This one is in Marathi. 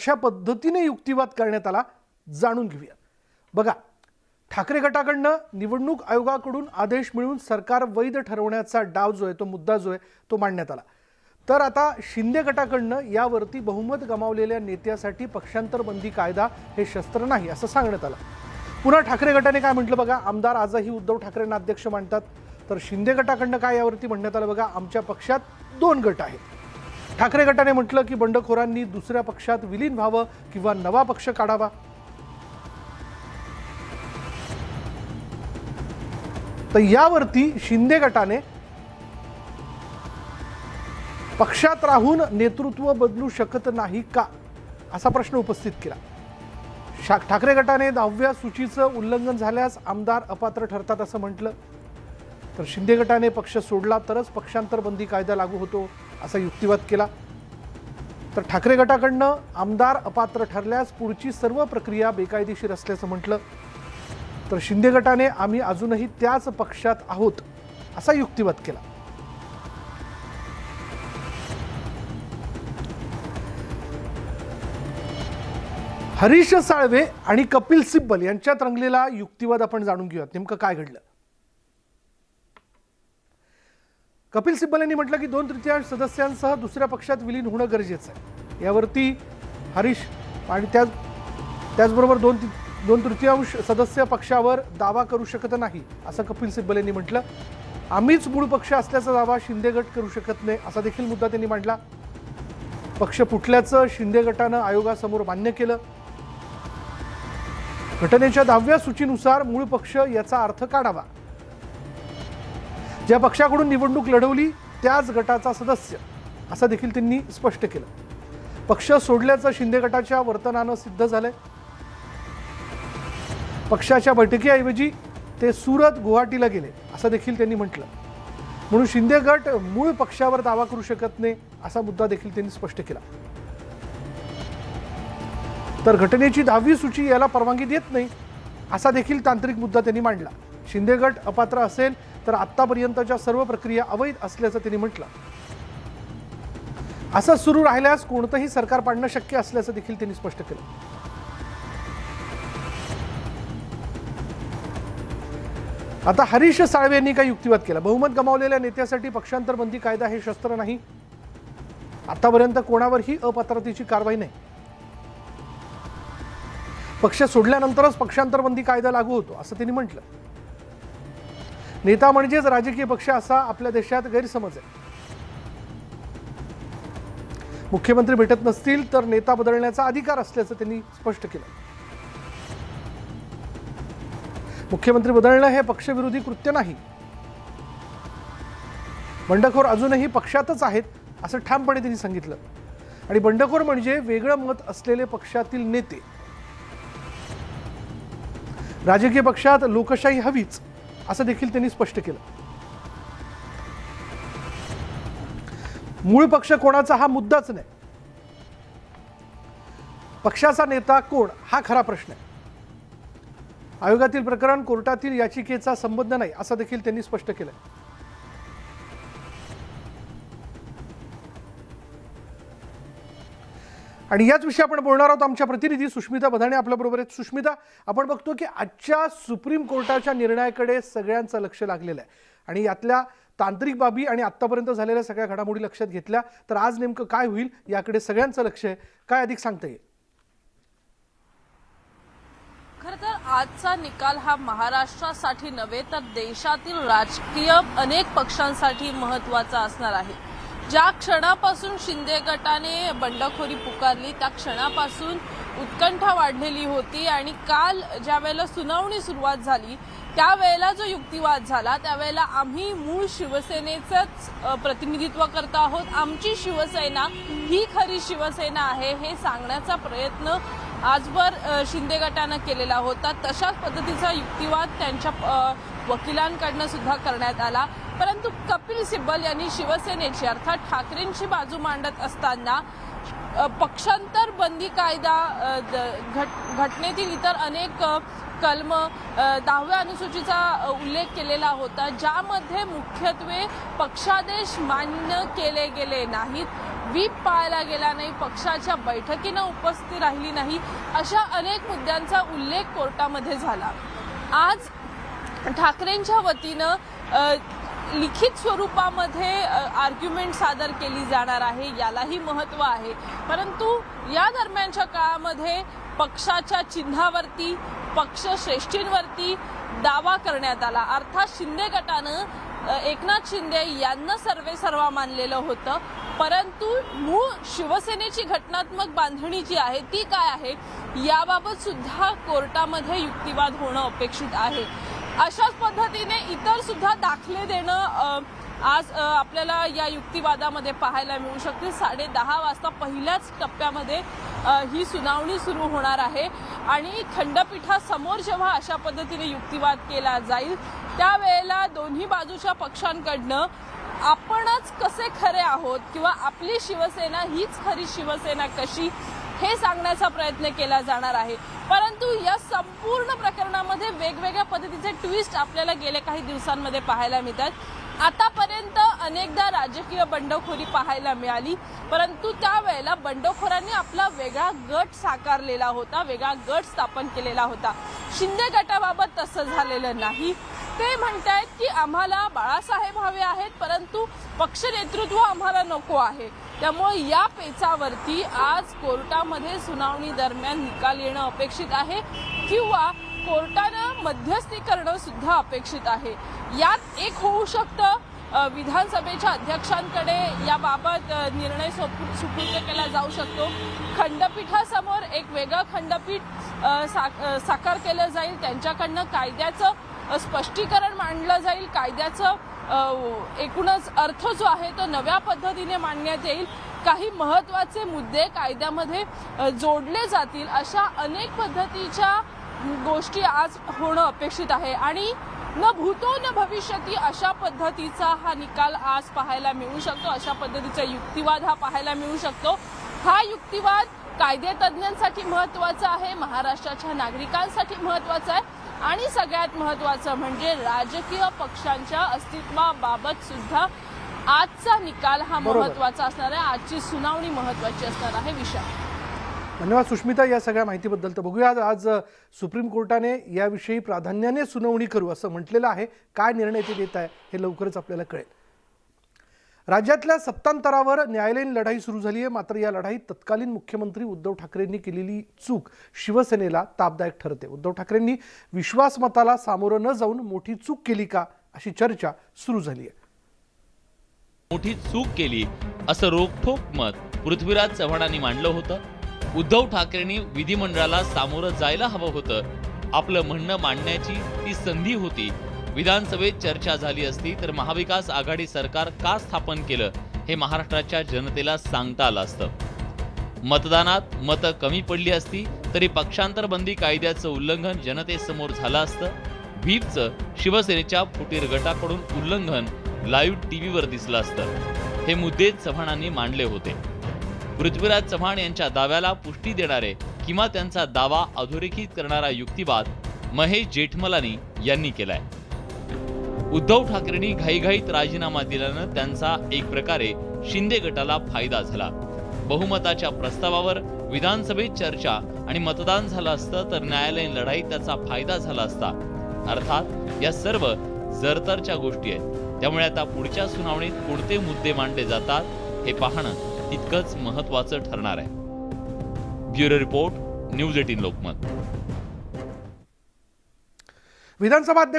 अशा पद्धतीने युक्तिवाद करण्यात आला, जाणून घेऊया। बघा, ठाकरे गटाकडनं निवडणूक आयोगाकडून आदेश मिळून सरकार वैध ठरवण्याचा डाव जो आहे, तो मुद्दा जो आहे तो मांडण्यात आला। तर आता शिंदे गटाकडनं यावरती बहुमत गमावलेल्या नेत्यासाठी पक्षांतर बंदी कायदा हे शस्त्र नाही असं सांगण्यात आलं। पुन्हा ठाकरे गटाने काय म्हटलं बघा, आमदार आजही उद्धव ठाकरेंना अध्यक्ष मानतात। तर शिंदे गटाकडनं काय यावरती म्हणण्यात आलं बघा, आमच्या पक्षात 2 गट आहेत। ठाकरे गटाने म्हटलं की बंडखोरांनी दुसऱ्या पक्षात विलीन व्हावं किंवा नवा पक्ष काढावा। तर यावरती शिंदे गटाने पक्षात राहून नेतृत्व बदलू शकत नाही का असा प्रश्न उपस्थित केला। ठाकरे गटाने 10व्या सूचीचं उल्लंघन झाल्यास आमदार अपात्र ठरतात असं म्हटलं। तर शिंदे गटाने पक्ष सोडला तरच पक्षांतर बंदी कायदा लागू होतो असा युक्तिवाद केला। तर ठाकरे गटाकडनं आमदार अपात्र ठरल्यास पुढची सर्व प्रक्रिया बेकायदेशीर असल्याचं म्हटलं। तर शिंदे गटाने आम्ही अजूनही त्याच पक्षात आहोत असा युक्तिवाद केला। हरीश साळवे आणि कपिल सिब्बल यांच्यात रंगलेला युक्तिवाद आपण जाणून घेऊयात, नेमकं काय घडलं। कपिल सिब्बल यांनी म्हटलं की 2/3 सदस्यांसह दुसऱ्या पक्षात विलीन होणं गरजेचं आहे। यावरती हरीश आणि त्याचबरोबर 2/3 सदस्य पक्षावर दावा करू शकत नाही असं कपिल सिब्बल यांनी म्हटलं। आम्हीच मूळ पक्ष असल्याचा दावा शिंदे गट करू शकत नाही असा देखील मुद्दा त्यांनी मांडला। पक्ष फुटल्याचं शिंदे गटानं आयोगासमोर मान्य केलं। घटनेच्या 10व्या सूचीनुसार मूळ पक्ष याचा अर्थ काढावा। ज्या पक्षाकडून निवडणूक लढवली त्याच गटाचा सदस्य असं देखील त्यांनी स्पष्ट केलं। पक्ष सोडल्याचं शिंदे गटाच्या वर्तनानं सिद्ध झालंय। पक्षाच्या बैठकीऐवजी ते सुरत गुवाहाटीला गेले असं देखील त्यांनी म्हटलं। म्हणून शिंदे गट मूळ पक्षावर दावा करू शकत नाही असा मुद्दा देखील त्यांनी स्पष्ट केला। तर घटनेची 10वी सूची याला परवानगी देत नाही असा देखील तांत्रिक मुद्दा त्यांनी मांडला। शिंदे गट अपात्र असेल तर आतापर्यंतच्या सर्व प्रक्रिया अवैध असल्याचं त्यांनी म्हटलं। असं सुरू राहिल्यास कोणतंही सरकार पाडणं शक्य असल्याचं देखील त्यांनी स्पष्ट केलं। आता हरीश साळवे यांनी काय युक्तिवाद केला, बहुमत गमावलेल्या नेत्यासाठी पक्षांतर बंदी कायदा हे शस्त्र नाही। आतापर्यंत कोणावरही अपात्रतेची कारवाई नाही। पक्ष सोडल्यानंतरच पक्षांतर बंदी कायदा लागू होतो असं त्यांनी म्हटलं। नेता म्हणजेच राजकीय पक्ष असा आपल्या देशात गैरसमज आहे। मुख्यमंत्री भेटत नसतील तर नेता बदलण्याचा अधिकार असल्याचं त्यांनी स्पष्ट केलं। मुख्यमंत्री बदलणं हे पक्षविरोधी कृत्य नाही। बंडखोर अजूनही पक्षातच आहेत असं ठामपणे त्यांनी सांगितलं। आणि बंडखोर म्हणजे वेगळं मत असलेले पक्षातील नेते। राजकीय पक्षात लोकशाही हवीच असं देखील त्यांनी स्पष्ट केलं। मूळ पक्ष कोणाचा हा मुद्दाच नाही, पक्षाचा नेता कोण हा खरा प्रश्न आहे। आयोगातील प्रकरण कोर्टातील याचिकेचा संबंध नाही असं देखील त्यांनी स्पष्ट केलं। आणि याच विषयी आपण बोलणार आहोत। आमच्या प्रतिनिधी सुष्मिता बधाणे आपल्या बरोबर आहेत। सुष्मिता, आपण बघतो की आजच्या सुप्रीम कोर्टाच्या निर्णयाकडे सगळ्यांचं लक्ष लागलेलं आहे आणि यातल्या तांत्रिक बाबी आणि आतापर्यंत झालेल्या सगळ्या घडामोडी लक्षात घेतल्या तर आज नेमकं काय होईल याकडे सगळ्यांचं लक्ष आहे। काय अधिक सांगता येईल? खरं तर आजचा निकाल हा महाराष्ट्रासाठी नव्हे तर देशातील राजकीय अनेक पक्षांसाठी महत्त्वाचा असणार आहे। ज्या क्षणापासून शिंदे गटाने बंडखोरी पुकारली त्या क्षणापासून उत्कंठा वाढलेली होती आणि काल ज्या वेळेला सुनावणी सुरुवात झाली त्यावेळेला जो युक्तिवाद झाला त्यावेळेला आम्ही मूळ शिवसेनेचंच प्रतिनिधित्व करत आहोत, आमची शिवसेना ही खरी शिवसेना आहे हे सांगण्याचा प्रयत्न आजवर शिंदे गटानं केलेला होता। तशाच पद्धतीचा युक्तिवाद त्यांच्या वकिलांकडनं सुद्धा करण्यात आला। परंतु कपिल सिब्बल यांनी शिवसेनेची अर्थात ठाकरेंची बाजू मांडत असताना पक्षांतर बंदी कायदा घटनेतील इतर अनेक कलम 10व्या अनुसूचीचा उल्लेख केलेला होता, ज्यामध्ये मुख्यत्वे पक्षादेश मान्य केले गेले नाहीत। व्हीप पाळला गेला नाही, पक्षाच्या बैठकीनं उपस्थिती राहिली नाही, अशा अनेक मुद्द्यांचा उल्लेख कोर्टामध्ये झाला. आज ठाकरेंच्या वतीनं लिखित स्वरूपामध्ये आर्ग्युमेंट सादर केली जाणार आहे, यालाही महत्त्व आहे. परंतु या दरम्यानच्या काळामध्ये पक्षाच्या चिन्हावरती, पक्ष श्रेष्ठींवरती दावा करण्यात आला. अर्थात शिंदे गटानं एकनाथ शिंदे यांना सर्वेसर्वा मानलेलं होतं, परंतु मूळ शिवसेनेची घटनात्मक बांधणी जी आहे ती काय आहे याबाबत सुद्धा कोर्टामध्ये युक्तिवाद होणं अपेक्षित आहे. अशाच पद्धतीने इतर सुद्धा दाखले देणं आज आपल्याला या युक्तिवादामध्ये पाहायला मिळू शकते. 10:30 वाजता पहिल्याच टप्प्यामध्ये ही सुनावणी सुरू होणार आहे आणि खंडपीठासमोर जेव्हा अशा पद्धतीने युक्तिवाद केला जाईल त्यावेळेला दोन्ही बाजूच्या पक्षांकडनं आपणच कसे खरे आहोत किंवा आपली शिवसेना हीच खरी शिवसेना कशी हे सांगण्याचा प्रयत्न केला जाणार आहे. परंतु या संपूर्ण प्रकरणामध्ये वेगवेगळ्या पद्धतीचे ट्विस्ट आपल्याला गेल्या काही दिवसांमध्ये पाहायला मिळतात. आतापर्यंत अनेकदा राजकीय बंडखोरी पाहायला मिळाली, परंतु त्यावेळेला बंडखोरांनी आपला वेगळा गट साकारलेला होता, वेगळा गट स्थापन केलेला होता. शिंदे गटाबाबत तसं झालेलं नाही. ते म्हणतायत की आम्हाला बाळासाहेब हवे आहेत, परंतु पक्ष नेतृत्व आम्हाला नको आहे. त्यामुळे या पेचावरती आज कोर्टामध्ये सुनावणी दरम्यान निकाल येणं अपेक्षित आहे किंवा कोर्टानं मध्यस्थी करणं सुद्धा अपेक्षित आहे. यात एक होऊ शकतं, विधानसभेच्या अध्यक्षांकडे याबाबत निर्णय सुपूर्द केला जाऊ शकतो. खंडपीठासमोर एक वेगळं खंडपीठ साकार केलं जाईल, त्यांच्याकडनं कायद्याचं स्पष्टीकरण मांडलं जाईल, कायद्याचं एकूणच अर्थ जो आहे तो नव्या पद्धतीने मांडण्यात येईल, काही महत्त्वाचे मुद्दे कायद्यामध्ये जोडले जातील. अशा अनेक पद्धतीच्या गोष्टी आज होणं अपेक्षित आहे आणि न भूतो न भविष्यती अशा पद्धतीचा हा निकाल आज पाहायला मिळू शकतो. अशा पद्धतीचा युक्तिवाद हा पाहायला मिळू शकतो. हा युक्तिवाद कायदेतज्ञांसाठी महत्त्वाचा आहे, महाराष्ट्राच्या नागरिकांसाठी महत्त्वाचा आहे आणि सगळ्यात महत्त्वाचं म्हणजे राजकीय पक्षांच्या अस्तित्वाबाबत सुद्धा आजचा निकाल हा महत्त्वाचा असणार आहे. आजची सुनावणी महत्त्वाची असणार आहे. विशाल, धन्यवाद सुष्मिता या सगळ्या माहितीबद्दल. तर बघूया आज सुप्रीम कोर्टाने याविषयी प्राधान्याने सुनावणी करू असं म्हटलेलं आहे. काय निर्णय ते देत आहे हे लवकरच आपल्याला कळेल. राज्यातल्या सत्तांतरावर न्यायालयीन लढाई सुरू झाली आहे. मात्र या लढाईत तत्कालीन मुख्यमंत्री उद्धव ठाकरेंनी केलेली चूक शिवसेनेला तापदायक ठरते. उद्धव ठाकरेंनी विश्वासमताला सामोरं न जाऊन मोठी चूक केली का अशी चर्चा सुरू झाली आहे. मोठी चूक केली असं रोखठोक मत पृथ्वीराज चव्हाणांनी मांडलं होतं. उद्धव ठाकरेंनी विधिमंडळाला सामोरं जायला हवं होतं. आपलं म्हणणं मांडण्याची ती संधी होती. विधानसभेत चर्चा झाली असती तर महाविकास आघाडी सरकार का स्थापन केलं हे महाराष्ट्राच्या जनतेला सांगता आलं असतं. मतदानात मतं कमी पडली असती तरी पक्षांतर बंदी कायद्याचं उल्लंघन जनतेसमोर झालं असतं. व्हीपचं शिवसेनेच्या फुटीर गटाकडून उल्लंघन लाईव्ह टीव्हीवर दिसलं असतं. हे मुद्दे चव्हाणांनी मांडले होते. पृथ्वीराज चव्हाण यांच्या दाव्याला पुष्टी देणारे किंवा त्यांचा दावा अधोरेखित करणारा युक्तिवाद महेश जेठमलानी यांनी केलाय. उद्धव ठाकरेंनी घाईघाईत राजीनामा दिल्यानं त्यांचा एक प्रकारे शिंदे गटाला फायदा झाला. बहुमताच्या प्रस्तावावर विधानसभेत चर्चा आणि मतदान झालं असतं तर न्यायालयीन लढाईत त्याचा फायदा झाला असता. अर्थात या सर्व जरतरच्या गोष्टी आहेत. त्यामुळे आता पुढच्या सुनावणीत कोणते मुद्दे मांडले जातात हे पाहणं तितकंच महत्त्वाचं ठरणार आहे. Bureau report, news 18 Lokmat. विधानसभा अध्यक्ष